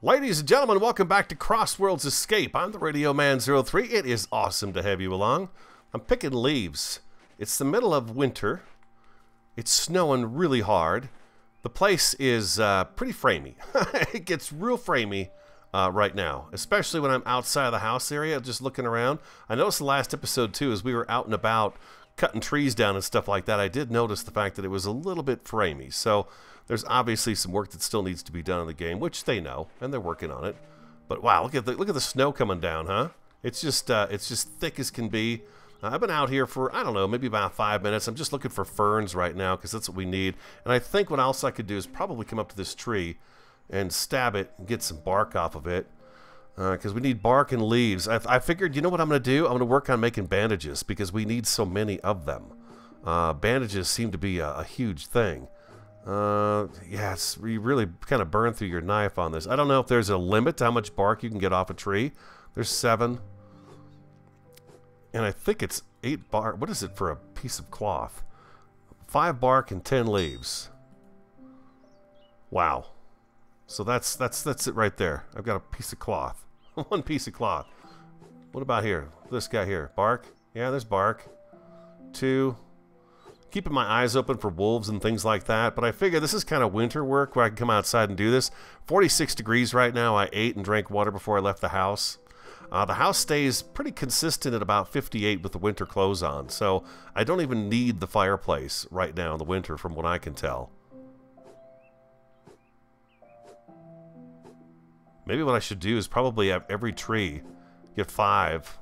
Ladies and gentlemen, welcome back to CrossWorlds Escape. I'm the Radio Man 03. It is awesome to have you along. I'm picking leaves. It's the middle of winter. It's snowing really hard. The place is pretty framey. It gets real framey right now, especially when I'm outside of the house area just looking around. I noticed the last episode too, as we were out and about cutting trees down and stuff like that, I did notice the fact that it was a little bit framey. So there's obviously some work that still needs to be done in the game, which they know, and they're working on it. But wow, look at the snow coming down, huh? It's just thick as can be. I've been out here for, I don't know, maybe about 5 minutes. I'm just looking for ferns right now because that's what we need. And I think what else I could do is probably come up to this tree and stab it and get some bark off of it. Because we need bark and leaves. I figured, you know what I'm going to do? I'm going to work on making bandages because we need so many of them. Bandages seem to be a huge thing. Yes, you really kind of burn through your knife on this. I don't know if there's a limit to how much bark you can get off a tree. There's 7. And I think it's 8 bark. What is it for a piece of cloth? 5 bark and 10 leaves. Wow. So that's it right there. I've got a piece of cloth. 1 piece of cloth. What about here? This guy here. Bark? Yeah, there's bark. 2. Keeping my eyes open for wolves and things like that, but I figure this is kind of winter work where I can come outside and do this. 46 degrees right now. I ate and drank water before I left the house. The house stays pretty consistent at about 58 with the winter clothes on, so I don't even need the fireplace right now in the winter from what I can tell. Maybe what I should do is probably have every tree get 5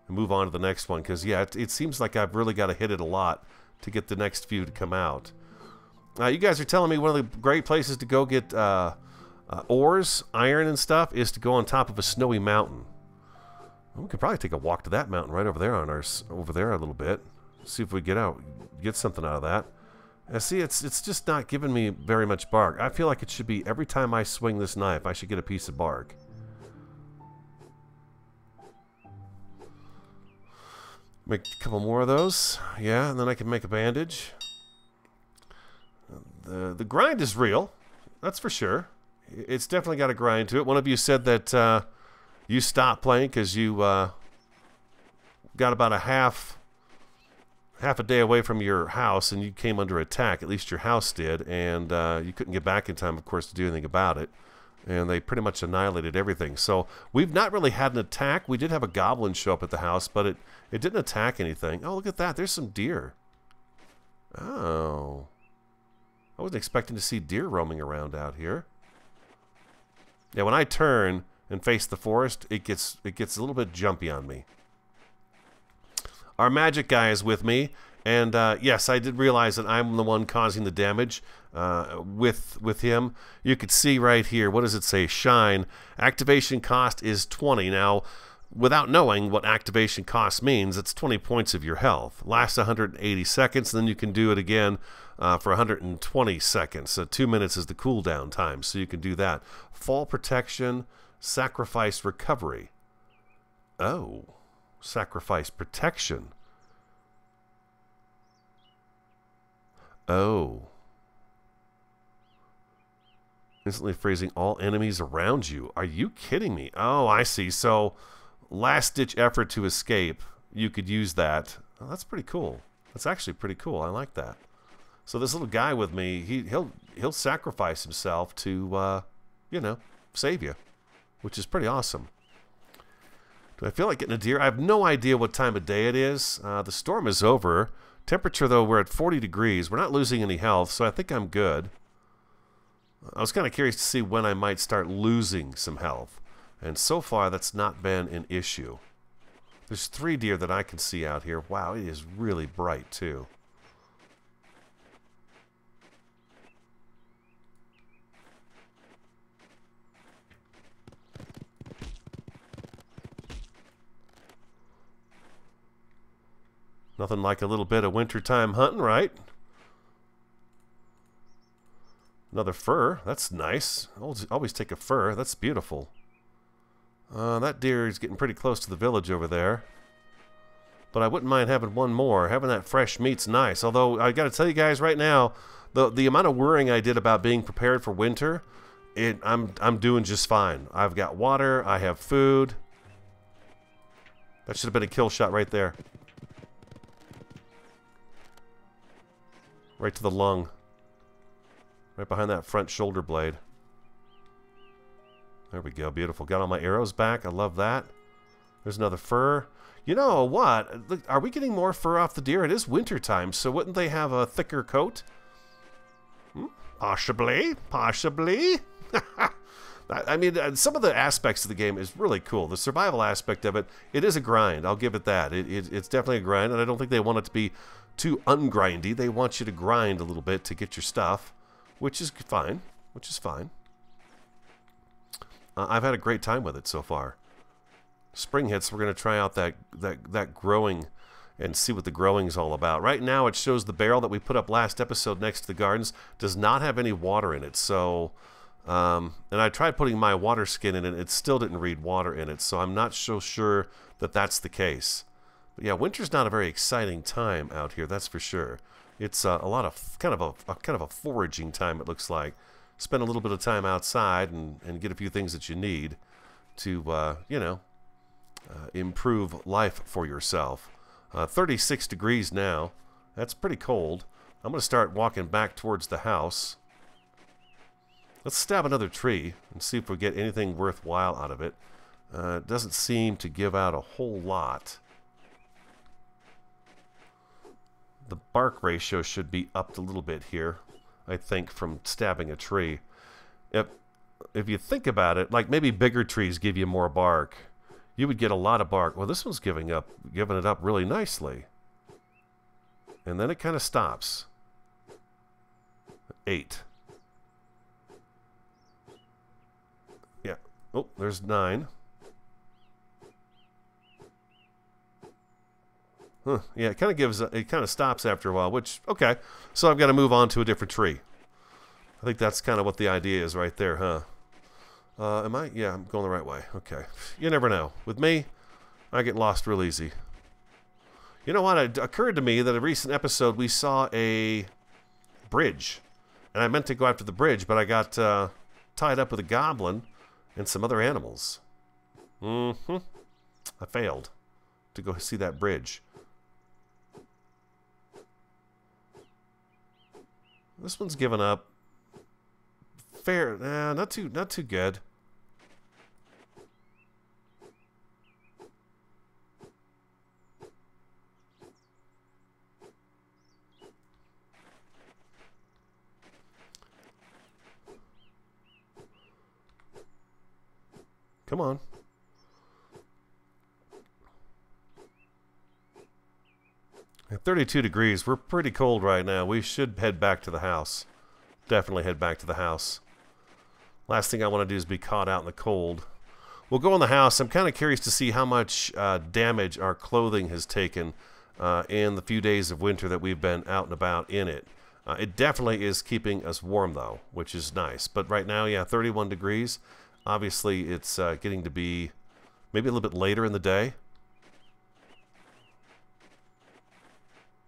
and move on to the next one, because yeah, it seems like I've really got to hit it a lot to get the next few to come out. You guys are telling me one of the great places to go get ores, iron and stuff is to go on top of a snowy mountain. We could probably take a walk to that mountain right over there over there a little bit. See if we get something out of that. See, it's just not giving me very much bark. I feel like it should be every time I swing this knife, I should get a piece of bark. Make a couple more of those. Yeah, and then I can make a bandage. The grind is real. That's for sure. It's definitely got a grind to it. One of you said that you stopped playing because you got about a half a day away from your house and you came under attack. At least your house did, and you couldn't get back in time, of course, to do anything about it. And they pretty much annihilated everything. So we've not really had an attack. We did have a goblin show up at the house, but it didn't attack anything. Oh, look at that. There's some deer. Oh. I wasn't expecting to see deer roaming around out here. Yeah, when I turn and face the forest, it gets a little bit jumpy on me. Our magic guy is with me, and yes, I did realize that I'm the one causing the damage with him. You could see right here, what does it say? Shine. Activation cost is 20. Now, without knowing what activation cost means, it's 20 points of your health. Lasts 180 seconds, and then you can do it again for 120 seconds. So 2 minutes is the cooldown time, so you can do that. Fall protection, sacrifice recovery. Oh. Sacrifice protection. Oh. Instantly freezing all enemies around you. Are you kidding me? Oh, I see. So, last-ditch effort to escape. You could use that. Oh, that's pretty cool. That's actually pretty cool. I like that. So this little guy with me, he'll sacrifice himself to, you know, save you, which is pretty awesome. Do I feel like getting a deer? I have no idea what time of day it is. The storm is over. Temperature, though, we're at 40 degrees. We're not losing any health, so I think I'm good. I was kind of curious to see when I might start losing some health. And so far, that's not been an issue. There's 3 deer that I can see out here. Wow, it is really bright, too. Nothing like a little bit of wintertime hunting, right? Another fur. That's nice. Always take a fur. That's beautiful. That deer is getting pretty close to the village over there. But I wouldn't mind having one more. Having that fresh meat's nice. Although, I got to tell you guys right now, the amount of worrying I did about being prepared for winter I'm doing just fine. I've got water. I have food. That should have been a kill shot right there. Right to the lung. Right behind that front shoulder blade. There we go. Beautiful. Got all my arrows back. I love that. There's another fur. You know what? Look, are we getting more fur off the deer? It is winter time, so wouldn't they have a thicker coat? Possibly. Possibly. I mean, some of the aspects of the game is really cool. The survival aspect of it, it is a grind. I'll give it that. It's definitely a grind, and I don't think they want it to be too ungrindy. They want you to grind a little bit to get your stuff, which is fine. Which is fine. I've had a great time with it so far. Spring hits, we're going to try out that growing and see what the growing is all about. Right now it shows the barrel that we put up last episode next to the gardens does not have any water in it. So, and I tried putting my water skin in it. It still didn't read water in it. So I'm not so sure that that's the case. But yeah, winter's not a very exciting time out here. That's for sure. It's a lot of kind of a foraging time. It looks like spend a little bit of time outside and get a few things that you need to you know, improve life for yourself. 36 degrees now. That's pretty cold. I'm going to start walking back towards the house. Let's stab another tree and see if we get anything worthwhile out of it. It doesn't seem to give out a whole lot. The bark ratio should be upped a little bit here, I think, from stabbing a tree. If you think about it, like maybe bigger trees give you more bark. You would get a lot of bark. Well, this one's giving it up really nicely. And then it kind of stops. 8. Yeah. Oh, there's 9. Huh. Yeah, it kind of stops after a while, which, okay. So I've got to move on to a different tree. I think that's kind of what the idea is right there, huh? Am I? Yeah, I'm going the right way. Okay. You never know. With me, I get lost real easy. You know what? It occurred to me that a recent episode we saw a bridge. And I meant to go after the bridge, but I got tied up with a goblin and some other animals. I failed to go see that bridge. This one's given up. Fair, not too good. Come on. At 32 degrees, we're pretty cold right now. We should head back to the house. Definitely head back to the house. Last thing I want to do is be caught out in the cold. We'll go in the house. I'm kind of curious to see how much damage our clothing has taken in the few days of winter that we've been out and about in it. It definitely is keeping us warm, though, which is nice. But right now, yeah, 31 degrees. Obviously, it's getting to be maybe a little bit later in the day.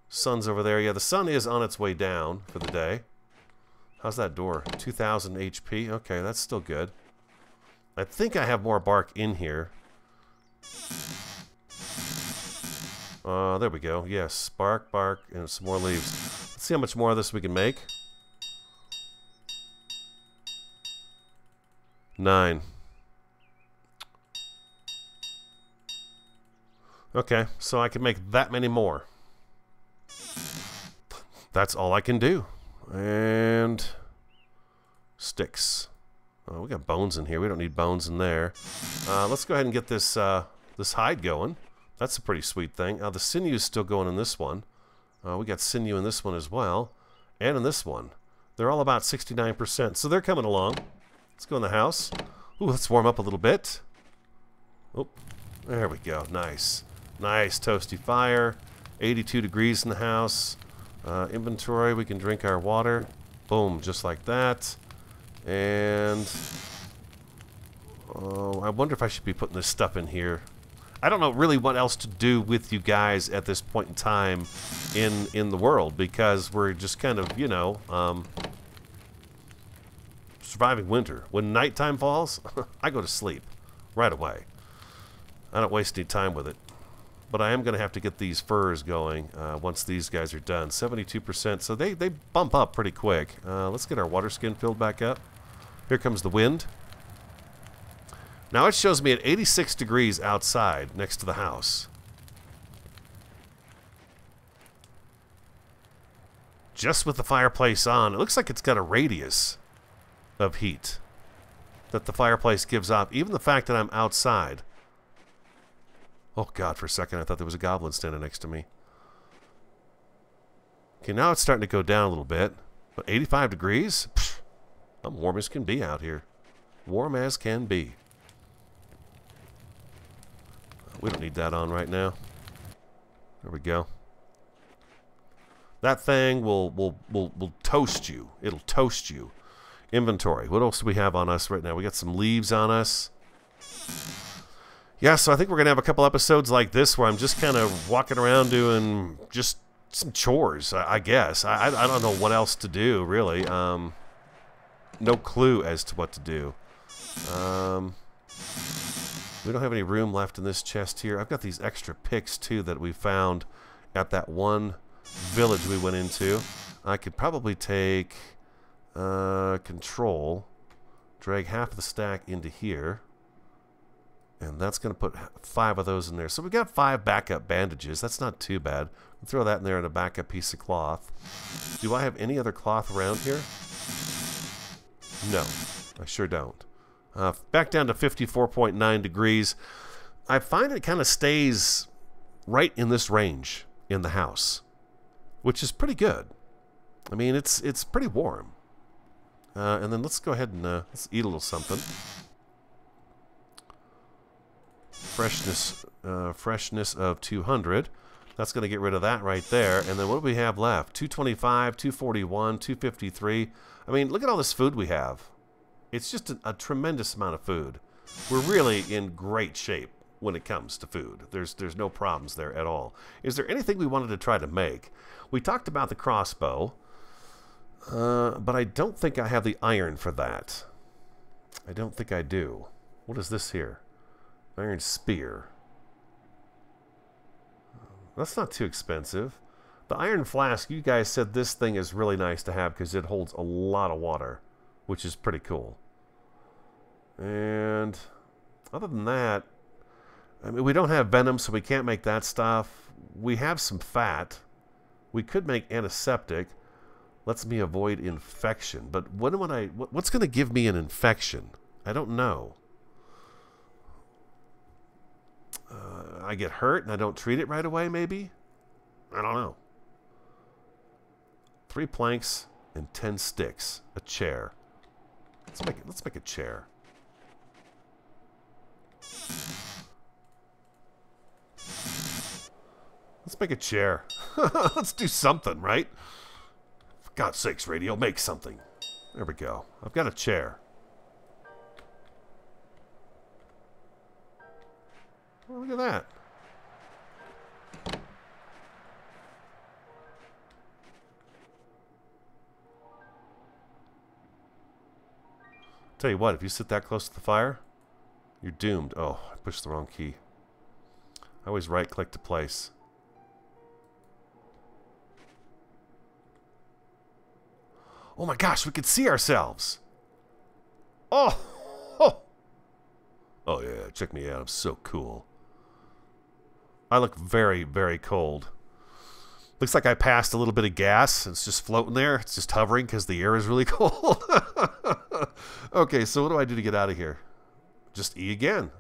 Sun's over there. Yeah, the sun is on its way down for the day. How's that door? 2,000 HP. Okay, that's still good. I think I have more bark in here. There we go. Yes, bark, and some more leaves. Let's see how much more of this we can make. 9. Okay, so I can make that many more. That's all I can do. And sticks. Oh, we got bones in here. We don't need bones in there. Let's go ahead and get this this hide going. That's a pretty sweet thing. The sinew's still going in this one. We got sinew in this one as well, and in this one. They're all about 69%, so they're coming along. Let's go in the house. Ooh, let's warm up a little bit. Oh, there we go. Nice, nice toasty fire. 82 degrees in the house. Inventory, we can drink our water. Boom, just like that. And I wonder if I should be putting this stuff in here. I don't know really what else to do with you guys at this point in time in the world, because we're just kind of, you know, surviving winter. When nighttime falls, I go to sleep right away. I don't waste any time with it. But I am going to have to get these furs going once these guys are done. 72%, so they bump up pretty quick. Let's get our water skin filled back up. Here comes the wind. Now it shows me at 86 degrees outside next to the house. Just with the fireplace on, it looks like it's got a radius of heat that the fireplace gives off. Even the fact that I'm outside. Oh God, for a second I thought there was a goblin standing next to me. Okay, now it's starting to go down a little bit. But 85 degrees? Pfft, I'm warm as can be out here. Warm as can be. We don't need that on right now. There we go. That thing will toast you. It'll toast you. Inventory. What else do we have on us right now? We got some leaves on us. Yeah, so I think we're going to have a couple episodes like this where I'm just kind of walking around doing just some chores, I guess. I don't know what else to do, really. No clue as to what to do. We don't have any room left in this chest here. I've got these extra picks, too, that we found at that one village we went into. I could probably take control, drag half of the stack into here, and that's going to put 5 of those in there. So we got 5 backup bandages. That's not too bad. We'll throw that in there in a backup piece of cloth. Do I have any other cloth around here? No, I sure don't. Back down to 54.9 degrees. I find it kind of stays right in this range in the house, which is pretty good. I mean, it's pretty warm. And then let's go ahead and let's eat a little something. Freshness of 200. That's going to get rid of that right there. And then what do we have left? 225, 241, 253. I mean, look at all this food we have. It's just a tremendous amount of food. We're really in great shape when it comes to food. There's no problems there at all. Is there anything we wanted to try to make? We talked about the crossbow, but I don't think I have the iron for that. I don't think I do. What is this here? Iron spear. That's not too expensive. The iron flask, you guys said this thing is really nice to have because it holds a lot of water, which is pretty cool. And other than that, I mean, we don't have venom, so we can't make that stuff. We have some fat. We could make antiseptic. Lets me avoid infection. But what's going to give me an infection? I don't know. I get hurt and I don't treat it right away, maybe? I don't know. 3 planks and 10 sticks. A chair. Let's make a chair. Let's make a chair. Let's do something, right? For God's sakes, radio, make something. There we go. I've got a chair. Oh, look at that. Tell you what, if you sit that close to the fire, you're doomed. Oh, I pushed the wrong key. I always right-click to place. Oh my gosh, we can see ourselves. Oh! Oh, oh yeah, check me out. I'm so cool. I look very, very cold. Looks like I passed a little bit of gas. It's just floating there. It's just hovering because the air is really cold. Okay, so what do I do to get out of here? Just E again.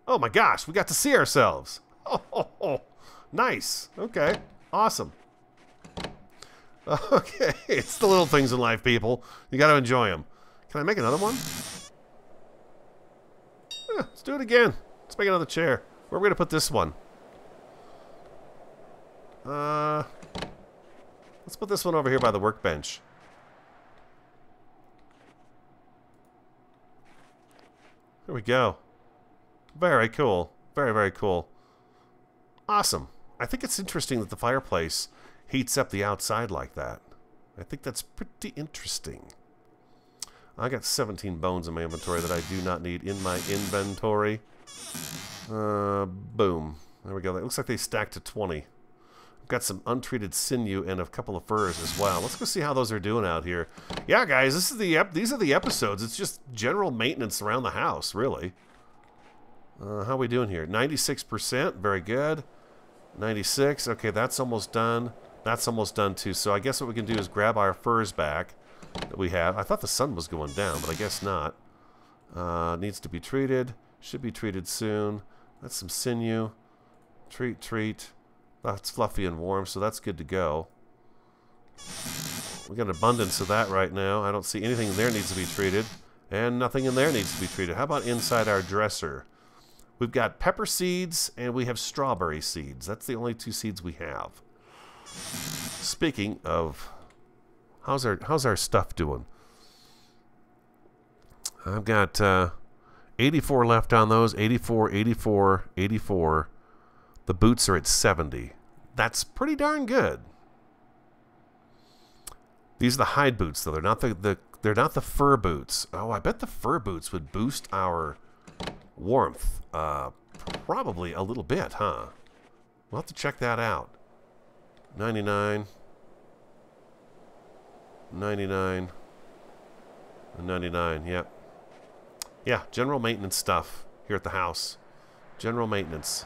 Oh my gosh, we got to see ourselves. Oh, nice. Okay, awesome. Okay, it's the little things in life, people. You got to enjoy them. Can I make another one? Let's do it again. Let's make another chair. Where are we going to put this one? Let's put this one over here by the workbench. There we go. Very cool. Very, very cool. Awesome. I think it's interesting that the fireplace heats up the outside like that. I think that's pretty interesting. I got 17 bones in my inventory that I do not need in my inventory. Boom. There we go. It looks like they stacked to 20. I've got some untreated sinew and a couple of furs as well. Let's go see how those are doing out here. Yeah, guys, these are the episodes. It's just general maintenance around the house, really. How are we doing here? 96%. Very good. 96. Okay, that's almost done. That's almost done, too. So I guess what we can do is grab our furs back that we have. I thought the sun was going down, but I guess not. Needs to be treated. Should be treated soon. That's some sinew. Treat. That's fluffy and warm, so that's good to go. We got an abundance of that right now. I don't see anything in there needs to be treated. And nothing in there needs to be treated. How about inside our dresser? We've got pepper seeds and we have strawberry seeds. That's the only 2 seeds we have. Speaking of, how's our stuff doing? I've got 84 left on those. 84, 84, 84. The boots are at 70. That's pretty darn good. These are the hide boots, though. They're not the fur boots. Oh, I bet the fur boots would boost our warmth. Probably a little bit, huh? We'll have to check that out. 99. 99. 99, yep. Yeah, general maintenance stuff here at the house. General maintenance.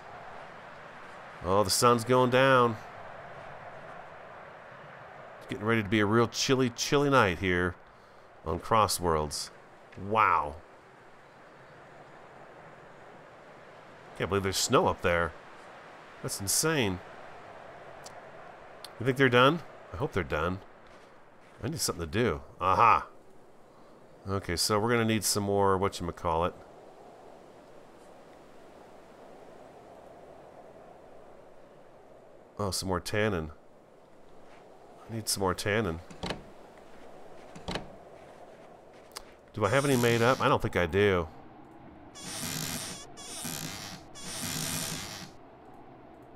Oh, the sun's going down. It's getting ready to be a real chilly, chilly night here on CrossWorlds. Wow. Can't believe there's snow up there. That's insane. You think they're done? I hope they're done. I need something to do. Aha. Okay, so we're going to need some more, whatchamacallit. Oh, some more tannin. I need some more tannin. Do I have any made up? I don't think I do.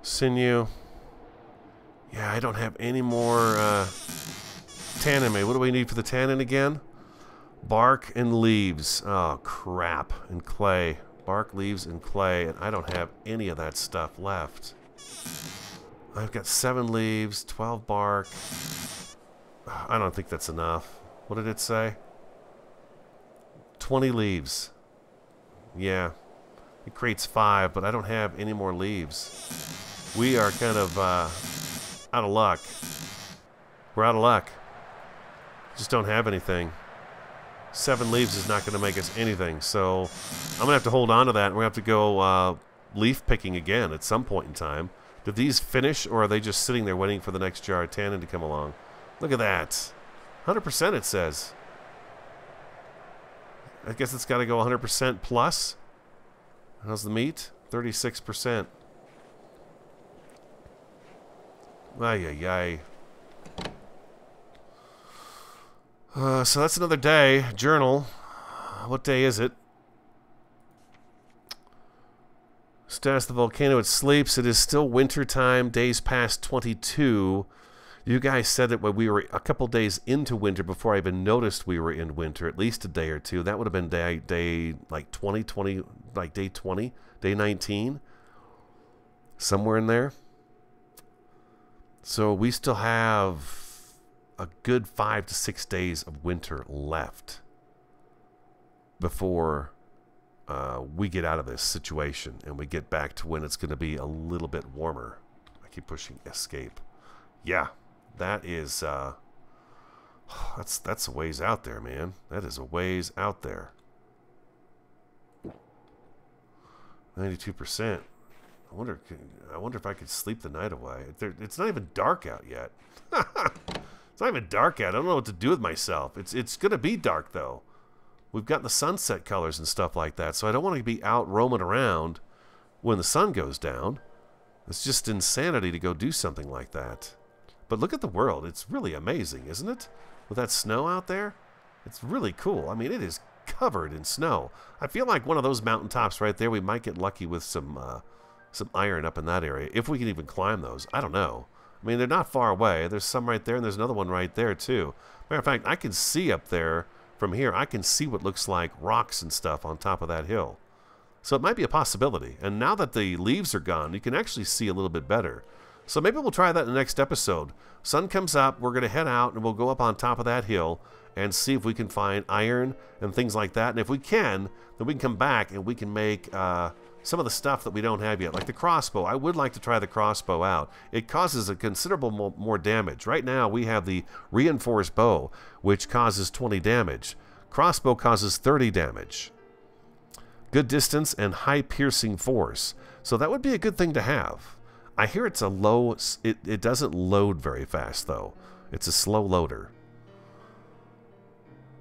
Sinew. Yeah, I don't have any more tannin made. What do we need for the tannin again? Bark and leaves. Oh, crap. And clay. Bark, leaves, and clay. And I don't have any of that stuff left. I've got 7 leaves, 12 bark. I don't think that's enough. What did it say? 20 leaves. Yeah. It creates 5, but I don't have any more leaves. We are kind of out of luck. We're out of luck. Just don't have anything. 7 leaves is not going to make us anything. So I'm going to have to hold on to that. And we're going to have to go leaf picking again at some point in time. Did these finish, or are they just sitting there waiting for the next jar of tannin to come along? Look at that. 100% it says. I guess it's got to go 100% plus. How's the meat? 36%. Ay. So that's another day. Journal. What day is it? Status of the volcano. It sleeps. It is still winter time. Days past 22. You guys said that when we were a couple days into winter before I even noticed we were in winter, at least a day or two. That would have been day like 20, like day 20, day 19. Somewhere in there. So we still have a good 5 to 6 days of winter left before we get out of this situation and we get back to when it's going to be a little bit warmer. I keep pushing escape. Yeah, that is that's a ways out there, man. That is a ways out there. 92%. I wonder if I could sleep the night away. It's not even dark out yet. It's not even dark out. I don't know what to do with myself. It's going to be dark, though. We've got the sunset colors and stuff like that, so I don't want to be out roaming around when the sun goes down. It's just insanity to go do something like that. But look at the world. It's really amazing, isn't it? With that snow out there, it's really cool. I mean, it is covered in snow. I feel like one of those mountaintops right there, we might get lucky with some iron up in that area, if we can even climb those. I don't know. I mean, they're not far away. There's some right there, and there's another one right there, too. Matter of fact, I can see up there from here, I can see what looks like rocks and stuff on top of that hill. So it might be a possibility. And now that the leaves are gone, you can actually see a little bit better. So maybe we'll try that in the next episode. Sun comes up, we're going to head out, and we'll go up on top of that hill and see if we can find iron and things like that. And if we can, then we can come back and we can make some of the stuff that we don't have yet, like the crossbow. I would like to try the crossbow out. It causes a considerable more damage. Right now, we have the reinforced bow, which causes 20 damage. Crossbow causes 30 damage. Good distance and high piercing force. So that would be a good thing to have. I hear it's a low... It doesn't load very fast, though. It's a slow loader.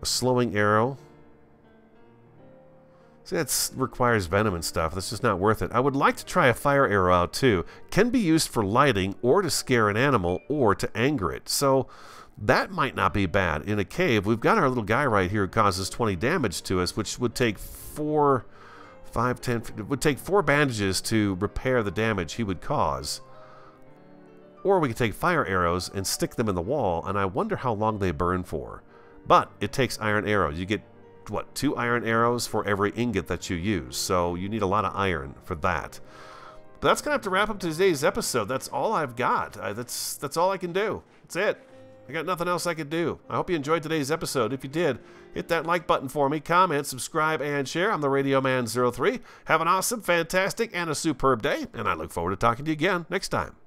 A slowing arrow. See, that requires venom and stuff. That's just not worth it. I would like to try a fire arrow out, too. Can be used for lighting, or to scare an animal, or to anger it. So that might not be bad. In a cave, we've got our little guy right here who causes 20 damage to us, which would take 4... 5, 10, it would take 4 bandages to repair the damage he would cause. Or we could take fire arrows and stick them in the wall, and I wonder how long they burn for. But it takes iron arrows. You get, what, 2 iron arrows for every ingot that you use. So you need a lot of iron for that. But that's going to have to wrap up today's episode. That's all I've got. That's all I can do. That's it. I got nothing else I could do. I hope you enjoyed today's episode. If you did, hit that like button for me, comment, subscribe, and share. I'm the Radio Man 03. Have an awesome, fantastic, and a superb day, and I look forward to talking to you again next time.